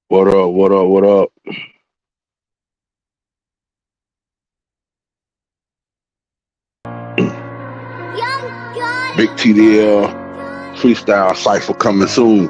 What up? What up? What up? Big TDL freestyle cipher coming soon.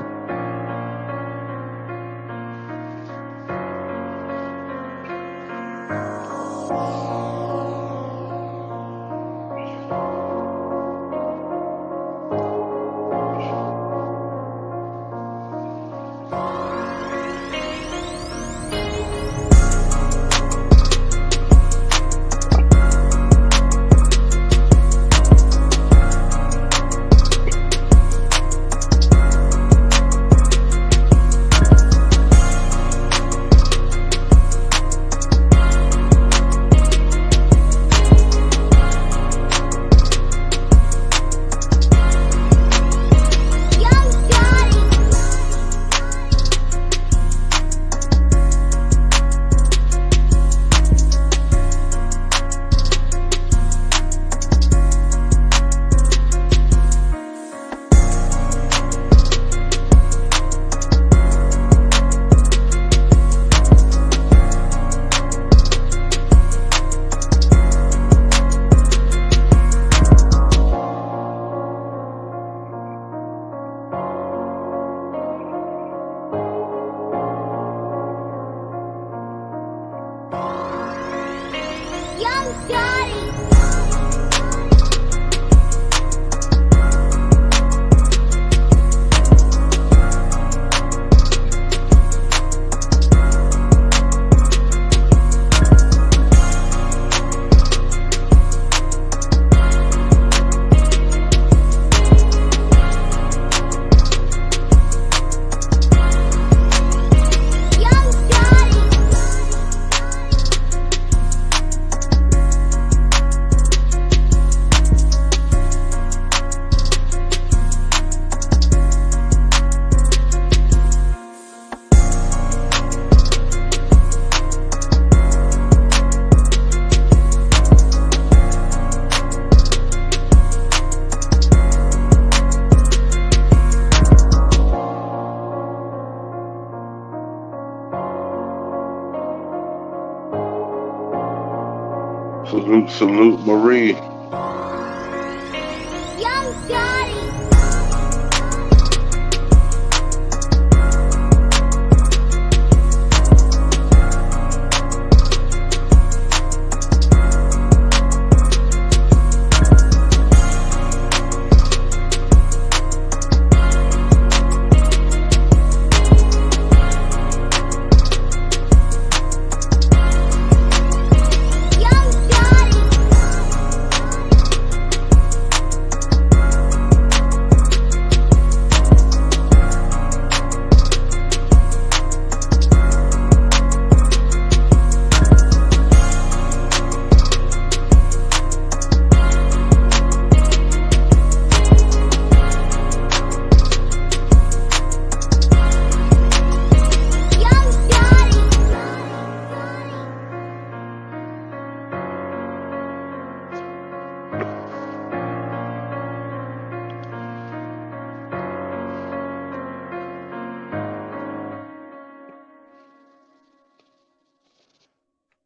Salute, salute, Marie.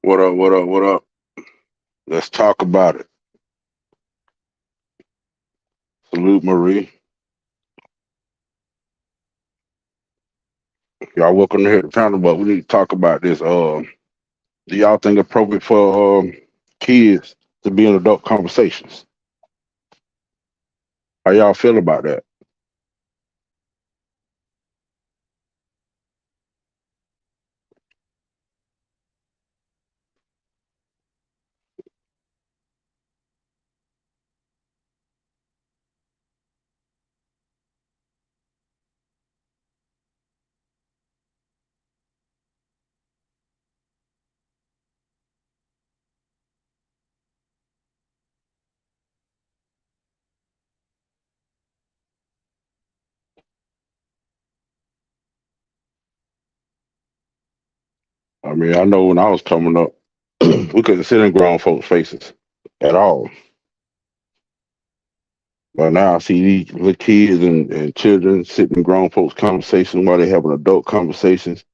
What up? What up? What up? Let's talk about it. Salute, Marie. Y'all welcome to hear the panel, but we need to talk about this. Do y'all think it's appropriate for kids to be in adult conversations? How y'all feel about that? I mean, I know when I was coming up, we couldn't sit in grown folks' faces at all. But now I see these little kids and children sitting in grown folks' conversations while they having adult conversations.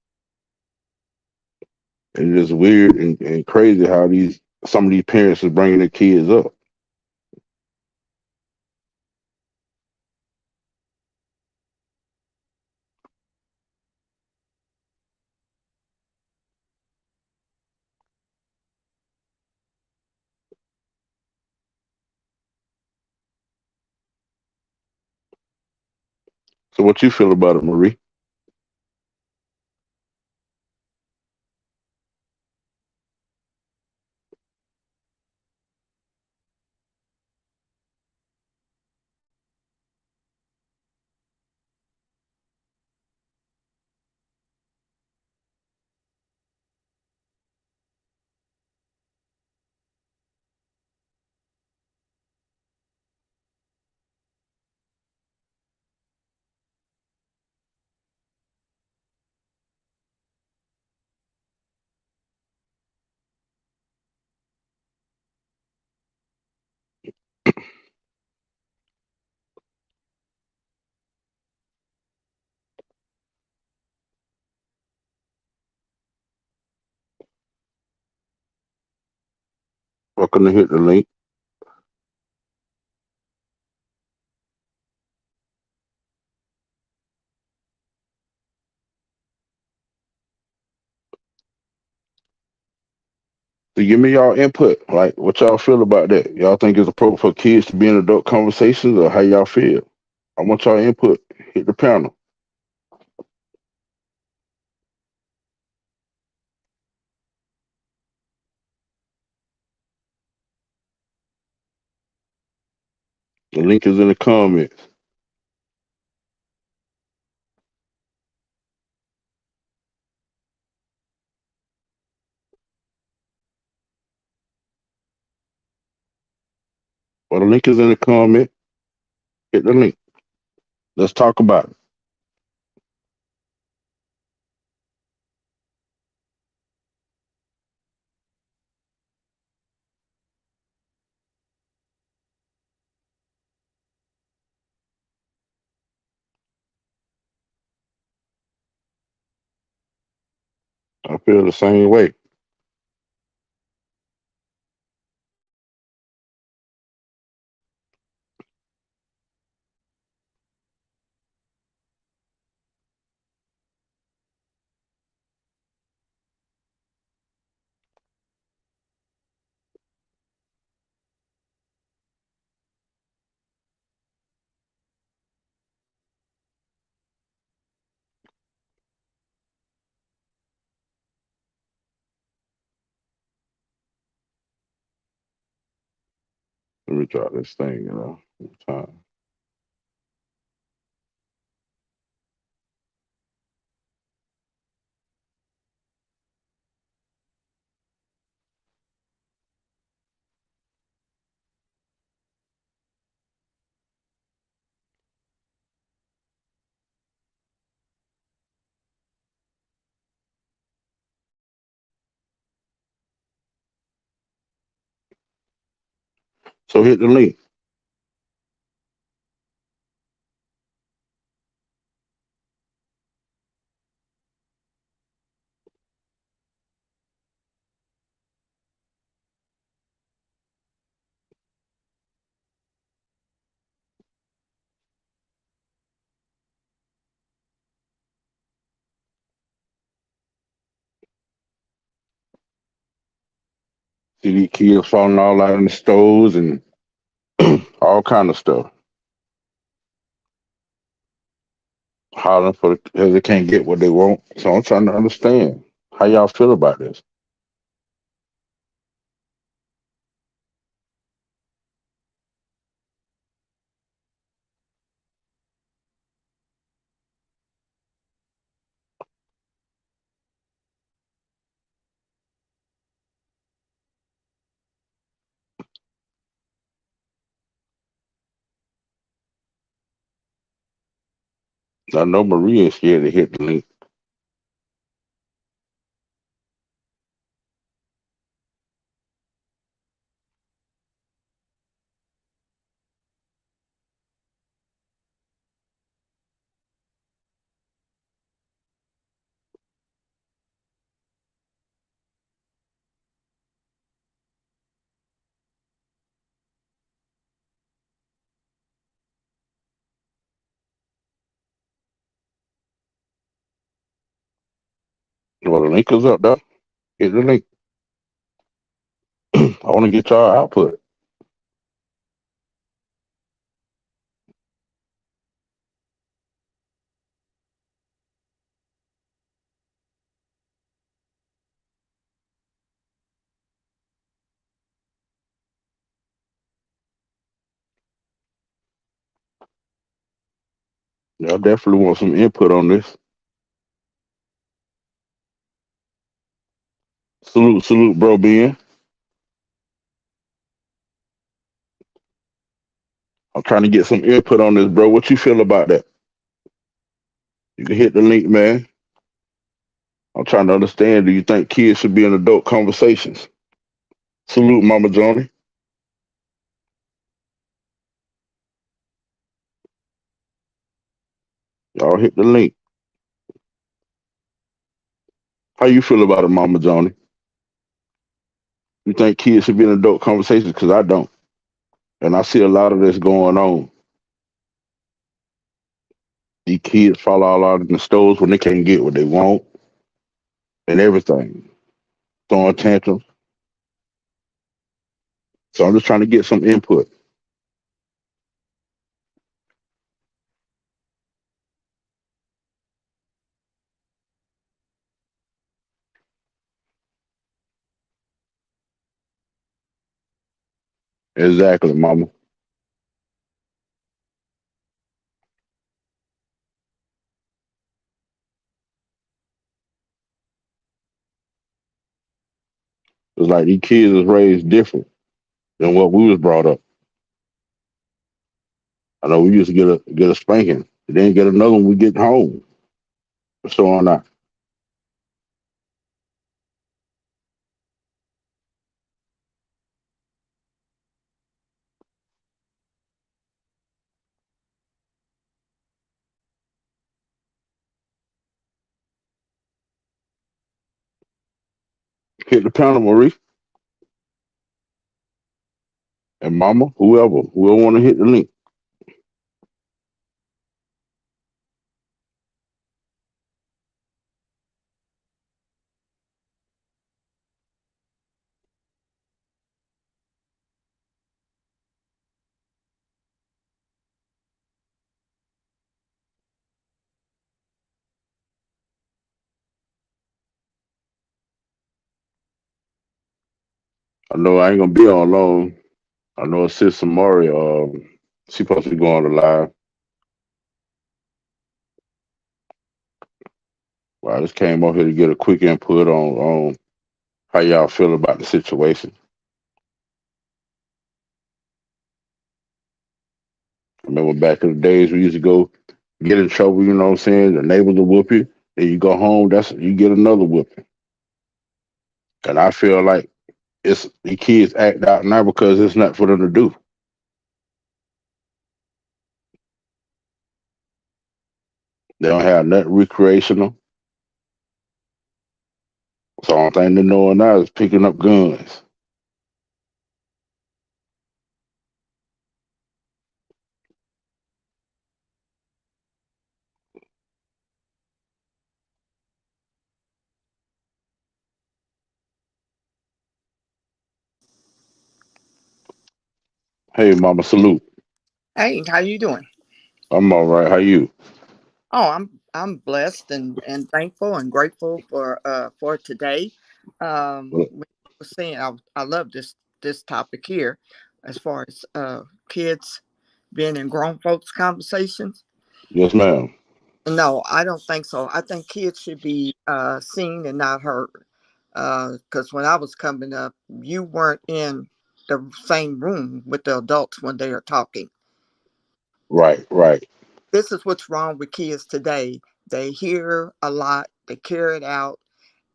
It's just weird and crazy how these some of these parents are bringing their kids up. So what you feel about it, Marie? Welcome to hit the link. So give me y'all input. Like what y'all feel about that? Y'all think it's appropriate for kids to be in adult conversations or how y'all feel? I want y'all input. Hit the panel. The link is in the comments. Well, the link is in the comment. Hit the link. Let's talk about it. I feel the same way. Let me drop this thing, Time. So hit the link. See these kids falling all out in the stores and all kind of stuff. Hollering for because they can't get what they want. So I'm trying to understand how y'all feel about this. I know Maria is scared to hit the link. Well, the link is up there. Hit the link. I want to get y'all output. Y'all definitely want some input on this. Salute, salute, bro, Ben. I'm trying to get some input on this, bro. What you feel about that? You can hit the link, man. I'm trying to understand. Do you think kids should be in adult conversations? Salute, Mama Johnny. Y'all hit the link. How you feel about it, Mama Johnny? You think kids should be in adult conversations? Because I don't. And I see a lot of this going on. These kids fall all out in the stores when they can't get what they want and everything. Throwing tantrums. So I'm just trying to get some input. Exactly, Mama. It's like these kids is raised different than what we was brought up. I know we used to get a spanking, and then get another one when we get home. So on that. Hit the panel, Marie and Mama, whoever want to hit the link. I know I ain't gonna be on long. I know it's Sis Samari. She supposed to be going to live. Well, I just came over here to get a quick input on how y'all feel about the situation. I remember back in the days we used to go get in trouble, you know what I'm saying? The neighbors will whoop you. Then you go home, that's you get another whooping. And I feel like it's the kids act out now because it's not for them to do. They don't have nothing recreational. So the only thing they're knowing now is picking up guns. Hey, Mama, salute. Hey, how you doing? I'm all right. How you? Oh, I'm blessed and thankful and grateful for today. When I was saying I love this topic here, as far as kids being in grown folks conversations. Yes, ma'am. No, I don't think so. I think kids should be seen and not heard. Because when I was coming up, you weren't in the same room with the adults when they are talking. Right, right, This is what's wrong with kids today. They hear a lot, they carry it out,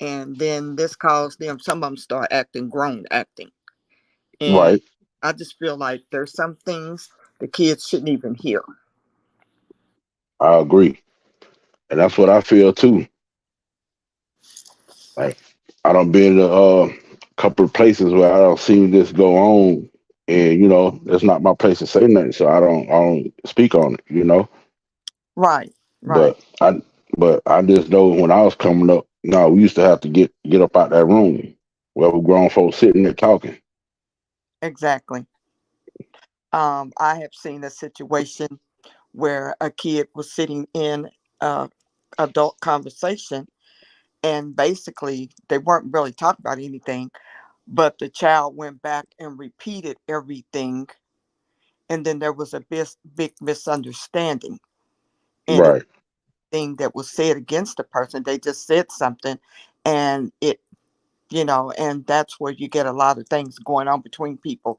and then this caused them, some of them start acting grown acting. And right. I just feel like there's some things the kids shouldn't even hear. I agree. And that's what I feel too. Like I don't been to a couple of places where I don't see this go on, and it's not my place to say nothing, so I don't speak on it. Right, right. But I just know when I was coming up. No, we used to have to get up out that room where we grown folks sitting there talking. Exactly. I have seen a situation where a kid was sitting in a adult conversation, and basically they weren't really talking about anything, but the child went back and repeated everything, and then there was a big misunderstanding, and it Right. thing that was said against the person. They just said something, and and that's where you get a lot of things going on between people.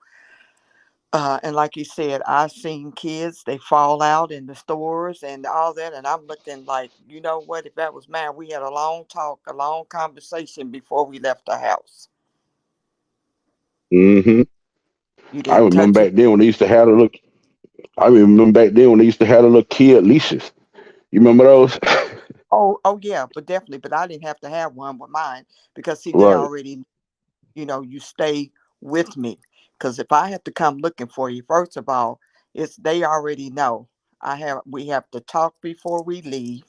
And like you said, I've seen kids, they fall out in the stores and all that. And I'm looking like, you know what, if that was mine, we had a long talk, a long conversation before we left the house. Hmm. You I didn't touch remember it. back then when they used to have the look. I remember back then when they used to have the little kid leashes. You remember those? Oh, yeah, but definitely. But I didn't have to have one with mine because, see, they Right. already, you stay with me. Because if I have to come looking for you, first of all, they already know. We have to talk before we leave,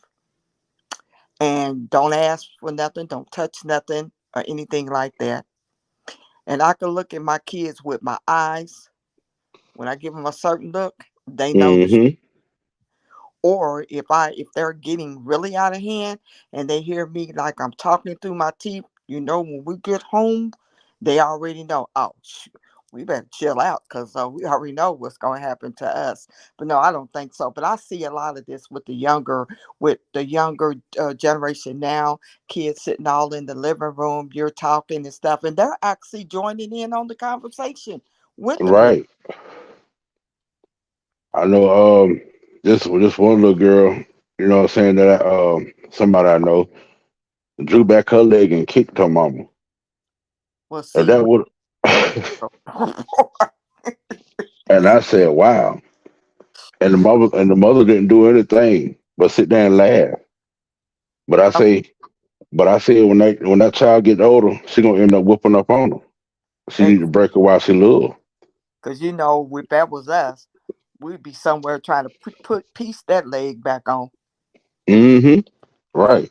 and don't ask for nothing, don't touch nothing or anything like that. And I can look at my kids with my eyes. When I give them a certain look, they know the. Hmm. Or if they're getting really out of hand and they hear me like I'm talking through my teeth, when we get home, they already know. Oh, we better chill out because we already know what's going to happen to us. But no, I don't think so. But I see a lot of this with the younger generation now. Kids sitting all in the living room, you're talking and stuff, and they're actually joining in on the conversation with the parents. Right. I know. This one little girl. You know what I'm saying, that somebody I know drew back her leg and kicked her mama. Well, And see, that would. And I said, "Wow." And the mother didn't do anything but sit there and laugh. But I say, but I said when that child get older, she gonna end up whooping up on her. She need to break her while she little. because if that was us, we'd be somewhere trying to put piece that leg back on. Hmm. Right.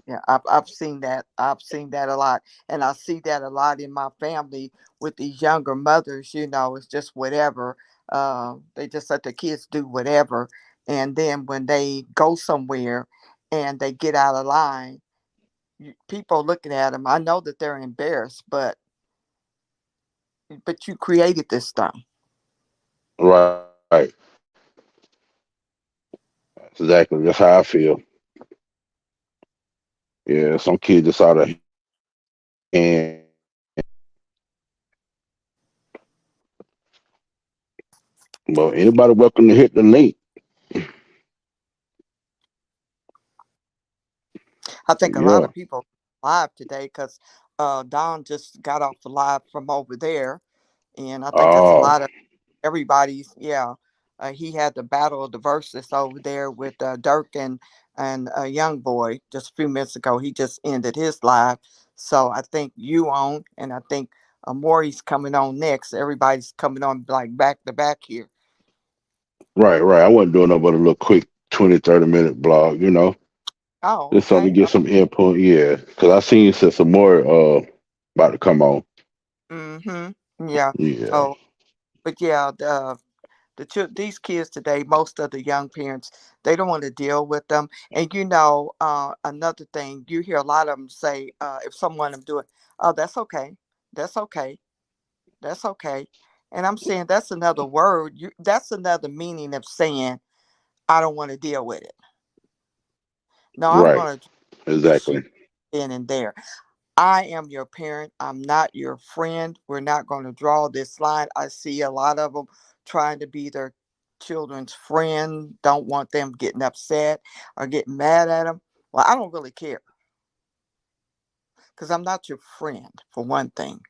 Yeah, I've seen that. I've seen that a lot, and I see that a lot in my family with these younger mothers. It's just whatever. They just let the kids do whatever, and then when they go somewhere and they get out of line, people looking at them. I know that they're embarrassed, but you created this stuff. Right. Exactly. That's how I feel. Yeah. Some kids just out of hand. But anybody welcome to hit the link. I think a lot Yeah. of people live today because Don just got off the live from over there, and I think that's a Oh. lot of everybody's. Yeah, he had the battle of the verses over there with Dirk and a young boy just a few minutes ago. He just ended his live, so I think you on, and I think Maury's coming on next. Everybody's coming on like back to back here. Right. Right. I wasn't doing no but a little quick 20, 30 minute blog. Oh, Just something to okay. get some input. Yeah. Because I seen some more about to come on. Yeah. Yeah. So, but yeah, these kids today, most of the young parents, they don't want to deal with them. And another thing, you hear a lot of them say, if someone I'm doing, oh, that's okay, that's okay, that's okay. And I'm saying that's another word. That's another meaning of saying I don't want to deal with it. No, I'm Right. going to address you Exactly. then and there. I am your parent. I'm not your friend. We're not going to draw this line. I see a lot of them trying to be their children's friend, don't want them getting upset or getting mad at them. Well, I don't really care because I'm not your friend, for one thing.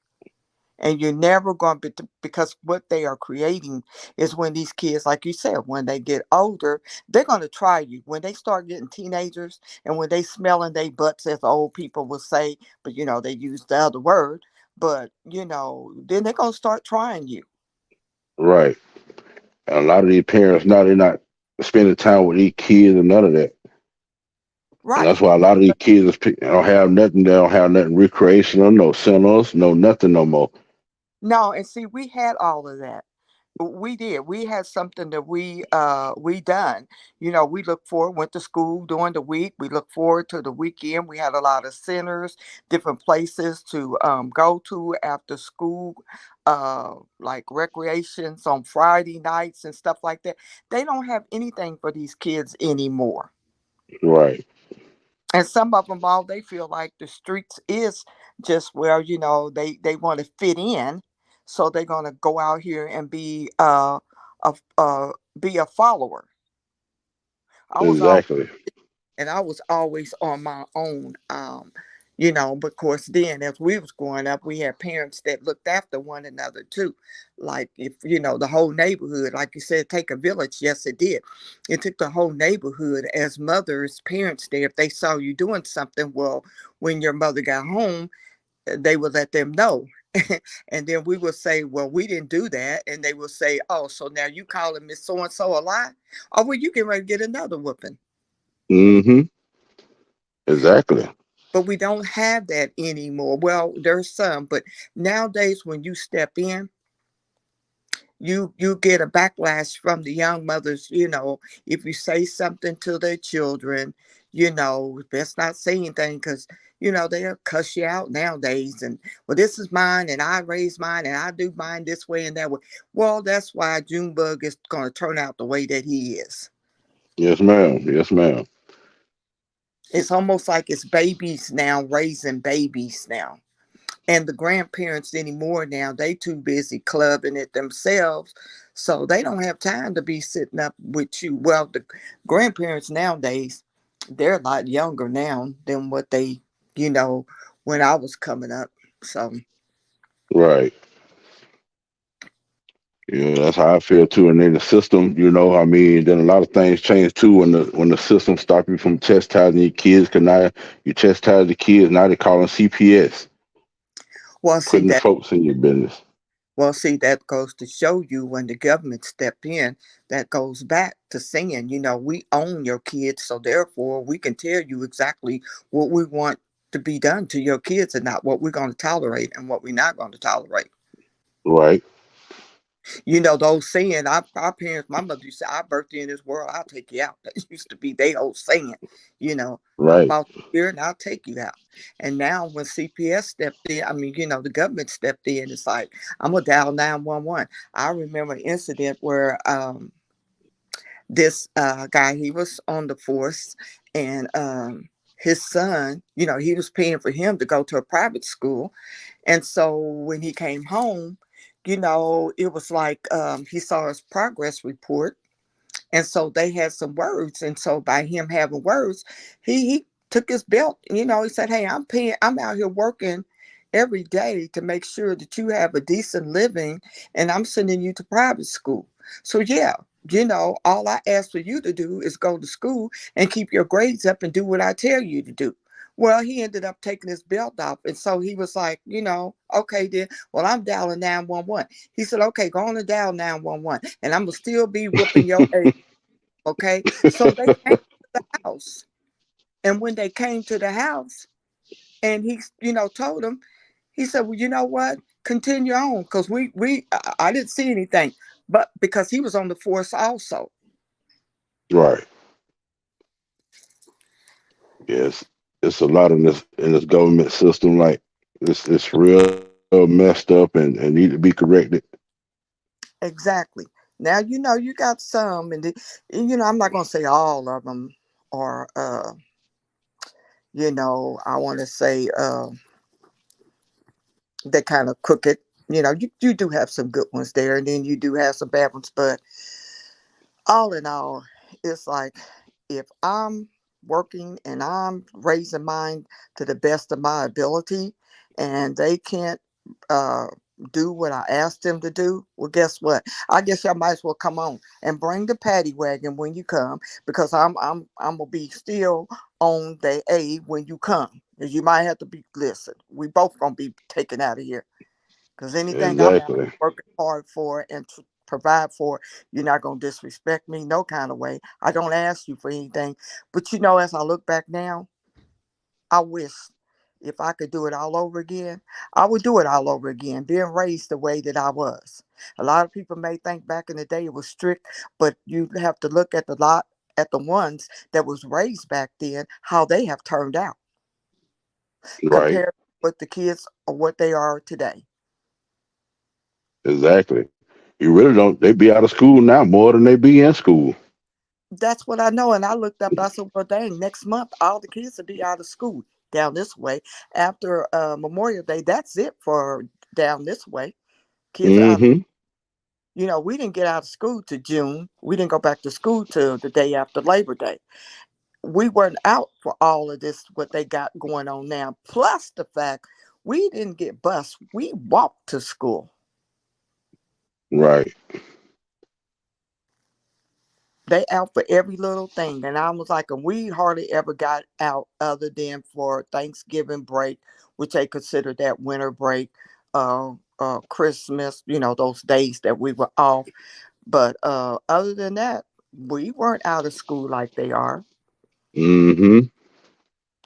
And you're never going to be, because what they are creating is when these kids, like you said, when they get older, they're going to try you. When they start getting teenagers and when they smelling their butts, as old people will say, but they use the other word, but then they're going to start trying you. Right. And a lot of these parents now they're not spending time with these kids and none of that. And Right. that's why a lot of these kids don't have nothing. They don't have nothing recreational, no centers, no nothing no more. No, and see, we had all of that. We did. We had something that we done. You know, we look forward, went to school during the week. We look forward to the weekend. We had a lot of centers, different places to go to after school, like recreations on Friday nights and stuff like that. They don't have anything for these kids anymore. Right. And some of them, all they feel like the streets is just where, they want to fit in, so they're going to go out here and a be a follower. I was all Exactly. and I was always on my own. But of course, then as we was growing up, we had parents that looked after one another too. Like, if the whole neighborhood, like you said, take a village. Yes, it did. It took the whole neighborhood as mothers, parents there. If they saw you doing something, well, when your mother got home, they would let them know. And then we would say, well, we didn't do that. And they would say, oh, so now you calling Miss So and so a lie? Oh, well, you get ready to get another whooping. Mm-hmm. Exactly. But we don't have that anymore. Well, there's some, but nowadays when you step in, you get a backlash from the young mothers. If you say something to their children, best not say anything, because they'll cuss you out nowadays. And, well, this is mine, and I raise mine, and I do mine this way and that way. Well, that's why Junebug is going to turn out the way that he is. Yes, ma'am. Yes, ma'am. It's almost like it's babies now raising babies now. And the grandparents anymore now, they too busy clubbing it themselves, so they don't have time to be sitting up with you. Well, the grandparents nowadays, they're a lot younger now than what they, you know when I was coming up. So Right. Yeah, that's how I feel too. And then the system, I mean, then a lot of things change too when the system stop you from chastising your kids. Cause now you chastise the kids, now they calling CPS, well see putting the that folks in your business. that goes to show you, when the government step in, that goes back to saying, we own your kids, so therefore we can tell you exactly what we want to be done to your kids, and not what we're going to tolerate and what we're not going to tolerate. Right. Those saying, our parents, my mother used to say, I birthed you in this world, I'll take you out. That used to be their old saying, I Right. bought you here and I'll take you out. And now when CPS stepped in, I mean, the government stepped in, it's like, I'm going to dial 911. I remember an incident where this guy, he was on the force, and his son, he was paying for him to go to a private school. And so when he came home, it was like, he saw his progress report. And so they had some words. And so by him having words, he took his belt. He said, hey, I'm out here working every day to make sure that you have a decent living, and I'm sending you to private school. So yeah, all I ask for you to do is go to school and keep your grades up and do what I tell you to do. Well, he ended up taking his belt off. And so he was like, okay, then, well, I'm dialing 911. He said, okay, go on and dial 911, and I'm going to still be whooping your ass. Okay. So they came to the house. And when they came to the house, and he, told them, he said, well, you know what? Continue on. Because I didn't see anything. But because he was on the force also. Right. Yes. It's a lot in this government system. Like it's real messed up and need to be corrected. Exactly. Now, you got some, I'm not going to say all of them are, I want to say, they're kind of crooked. You do have some good ones there, and then you do have some bad ones. But all in all, it's like, if I'm working and I'm raising mine to the best of my ability, and they can't uh, do what I asked them to do, well, guess what? I guess y'all might as well come on and bring the paddy wagon when you come, because I'm gonna be still on the A when you come. 'Cause you might have to be, listen. We both gonna be taken out of here, because anything I'm Exactly. working hard for and provide for. You're not going to disrespect me, no kind of way. I don't ask you for anything. But you know, as I look back now, I wish if I could do it all over again, I would do it all over again, being raised the way that I was. A lot of people may think back in the day it was strict, but you have to look at the lot at the ones that was raised back then, how they have turned out Right. compared with the kids or what they are today. Exactly. You really don't. They be out of school now more than they be in school. That's what I know. And I looked up, I said, well, dang, next month, all the kids will be out of school down this way. After Memorial Day, that's it for down this way. Kids are out. Mm-hmm. You know, we didn't get out of school to June. We didn't go back to school till the day after Labor Day. We weren't out for all of this, what they got going on now. Plus the fact we didn't get bused. We walked to school. Right. They out for every little thing. And I was like, and we hardly ever got out other than for Thanksgiving break, which they consider that winter break, Christmas, you know, those days that we were off. But other than that, we weren't out of school like they are. Mm-hmm.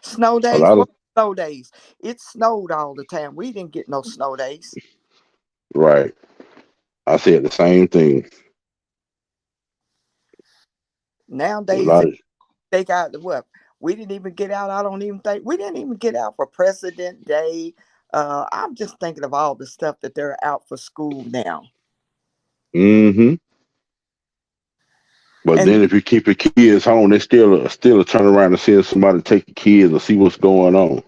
Snow A days, lot of what snow days? It snowed all the time. We didn't get no snow days. right. I said the same thing. A Nowadays, lot of they got what? We didn't even get out. I don't even think we didn't even get out for President Day. I'm just thinking of all the stuff that they're out for school now. mm-hmm. But And then if you keep your kids home, they still turn around and send somebody to take the kids and see what's going on.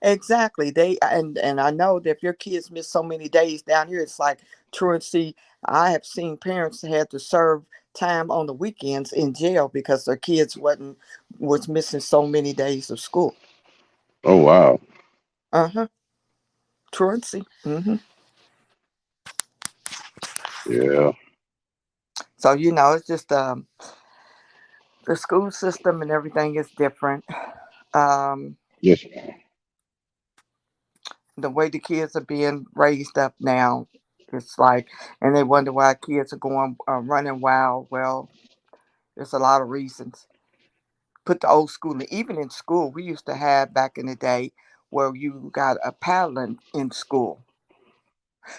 exactly, and I know that if your kids miss so many days down here, it's like truancy. I have seen parents that had to serve time on the weekends in jail because their kids was missing so many days of school. Oh wow. Uh-huh. Truancy. Yeah. So you know, it's just the school system and everything is different. Um, Yes. the way the kids are being raised up now, it's like, and they wonder why kids are going running wild. Well, there's a lot of reasons. Put the old school, even in school, we used to have back in the day where you got a paddling in school.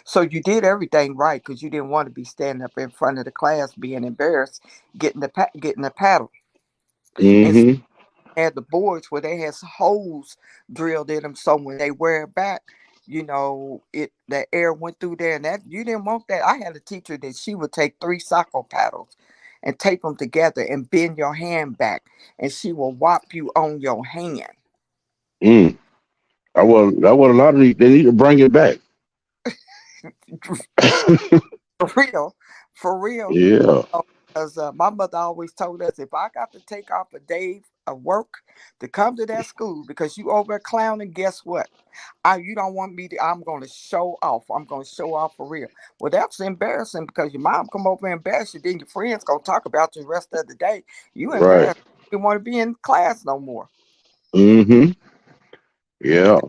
So you did everything right because you didn't want to be standing up in front of the class being embarrassed, getting the paddle. And Mm-hmm. had the boards where they had holes drilled in them, so when they wear it back, you know, it the air went through there, and that you didn't want that. I had a teacher that she would take three soccer paddles and tape them together and bend your hand back, and she will whop you on your hand. Mm. I want a lot of they need to bring it back. For real, for real. Yeah. Because my mother always told us if I got to take off a day of work to come to that school because you over there clowning, guess what? You don't want me to. I'm going to show off. I'm going to show off for real. Well, that's embarrassing because your mom come over and embarrass you. Then your friends going to talk about you the rest of the day. You Right. embarrassed. You want to be in class no more. Mm-hmm. Yeah.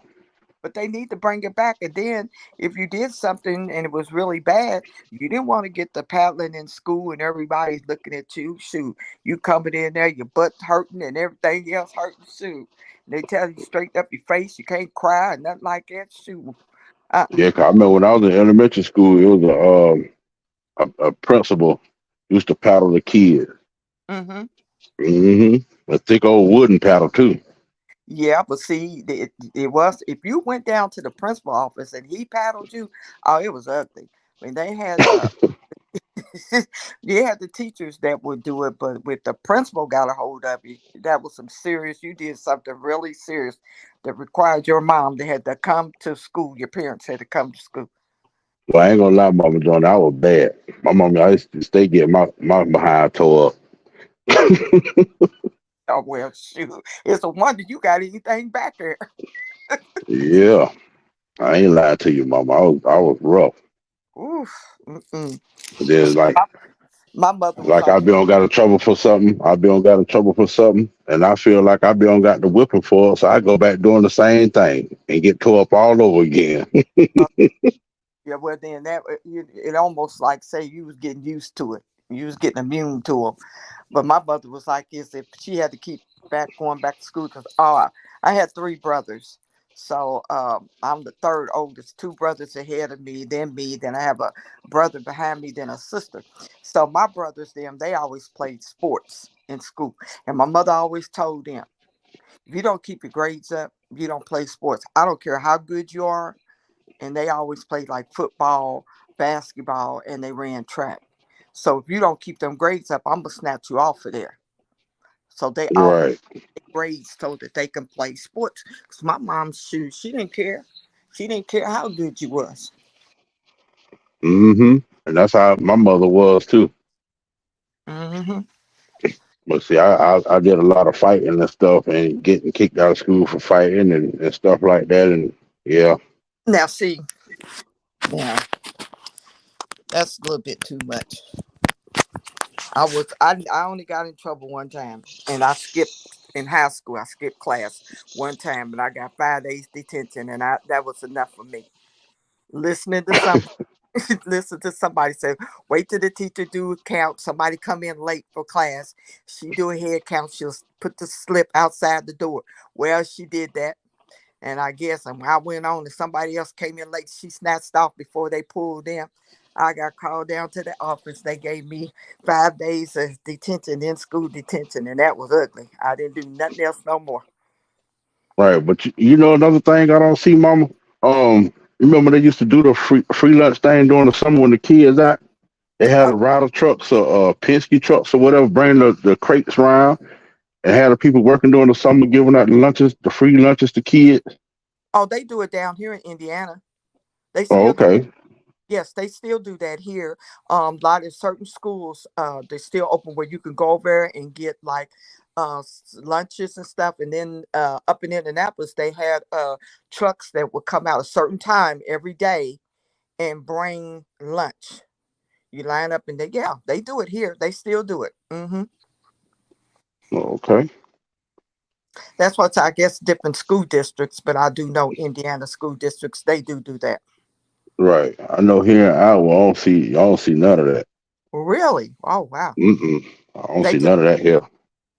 But they need to bring it back. And then if you did something and it was really bad, you didn't want to get the paddling in school and everybody's looking at you. Shoot, you coming in there, your butt hurting and everything else hurting. Shoot, they tell you straight up your face, you can't cry and nothing like that. Shoot, uh-uh. Yeah. 'Cause I remember when I was in elementary school, it was a principal used to paddle the kids. Mm-hmm. Mm-hmm. A thick old wooden paddle too. Yeah, but see, it was if you went down to the principal office and he paddled you, oh, it was ugly. I mean, they had you had the teachers that would do it, but with the principal got a hold of you, that was some serious. You did something really serious that required your mom. They had to come to school. Your parents had to come to school. Well, I ain't gonna lie, Mama John, I was bad. My mom, I used to stay getting my behind tore up. Oh well, shoot! It's a wonder you got anything back there. Yeah. I ain't lying to you, Mama. I was rough. Oof. Mm-mm. And then My mother was like like, I be on got in trouble for something. I be on got in trouble for something, and I feel like I be on got the whipping for it. So I go back doing the same thing and get tore up all over again. "Oh, Yeah, well, then it almost like say you was getting used to it. You was getting immune to them. But my mother was like this: if she had to keep going back to school, because I had three brothers, so I'm the third oldest. Two brothers ahead of me, then I have a brother behind me, then a sister. So my brothers, they always played sports in school, and my mother always told them, if you don't keep your grades up, you don't play sports. I don't care how good you are, and they always played like football, basketball, and they ran track. So if you don't keep them grades up, I'm gonna snatch you off of there. So they all Right. grades so that they can play sports. Cause my mom, she didn't care. She didn't care how good you was. Mm-hmm. And that's how my mother was too. Hmm. But see, I did a lot of fighting and stuff, and getting kicked out of school for fighting and stuff like that. And yeah, Now see, yeah, that's a little bit too much. I only got in trouble one time, and I skipped in high school. I skipped class one time, and I got 5 days detention, and that was enough for me. Listening to some listen to somebody say, wait till the teacher do a count. Somebody come in late for class. She do a head count. She'll put the slip outside the door. Well, she did that. And I guess I went on and somebody else came in late. She snatched off before they pulled in. I got called down to the office. They gave me 5 days of detention, in school detention, and that was ugly. I didn't do nothing else no more. right. But you know another thing I don't see, Mama. Remember they used to do the free lunch thing during the summer when the kids out. They had Oh, a rider trucks or Penske trucks or whatever, bring the crates around and had the people working during the summer giving out the lunches, the free lunches to kids. oh, they do it down here in Indiana. They Oh, still okay. Yes, they still do that here. A lot of certain schools, they still open where you can go over there and get like lunches and stuff. And then up in Indianapolis, they had trucks that would come out a certain time every day and bring lunch. You line up and they do it here. They still do it. Oh, okay. That's what I guess different school districts, but I do know Indiana school districts, they do that. Right. I know here in Iowa, I don't see none of that. Really? Oh, wow. Mm-mm. I don't They see just none of that here.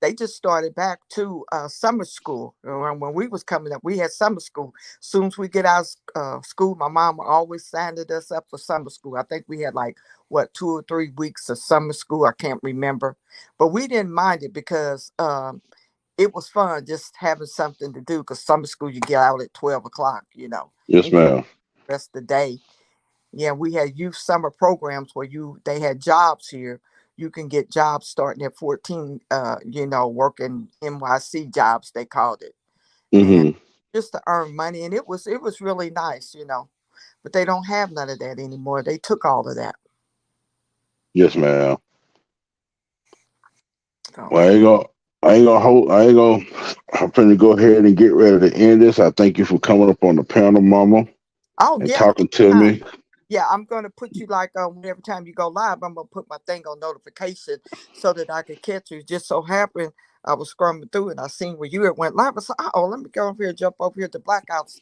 they just started back to summer school. When we was coming up, we had summer school. Soon as we get out of school, my mom always signed us up for summer school. I think we had like what 2 or 3 weeks of summer school. I can't remember, but we didn't mind it because it was fun just having something to do. Because summer school, you get out at 12 o'clock, Yes, and you ma'am. the rest of the day. Yeah, we had youth summer programs where they had jobs here. You can get jobs starting at 14, working NYC jobs, they called it. And Mm-hmm. just to earn money. And it was really nice. But they don't have none of that anymore. They took all of that. Yes, ma'am. So, Well, I ain't gonna hold. I ain't gonna. I'm finna go ahead and get ready to end this. I thank you for coming up on the panel, Mama, oh and yeah. talking to Anytime. me. Yeah, I'm gonna put you like every time you go live, I'm gonna put my thing on notification so that I can catch you. Just so happened I was scrumming through and I seen where you had went live. I said, oh, let me go over here, jump over here to Blackouts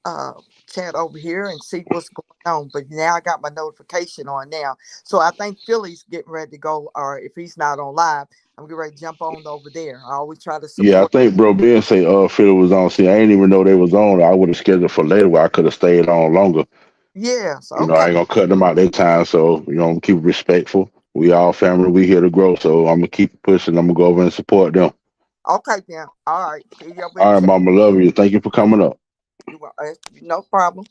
uh chat over here and see what's going on. But now I got my notification on now. So I think Philly's getting ready to go, or if he's not on live, I'm getting ready to jump on over there. I always try to Yeah, I support. think bro Ben say Philly was on. See, I didn't even know they was on. I would have scheduled for later where I could have stayed on longer. Yes, You know, I okay. ain't gonna cut them out their time. So I'm keep it respectful. We all family. We here to grow. So I'm gonna keep pushing. I'm gonna go over and support them. Okay then. All right. See you over in All right, chat. Mama, love you. Thank you for coming up. No problem.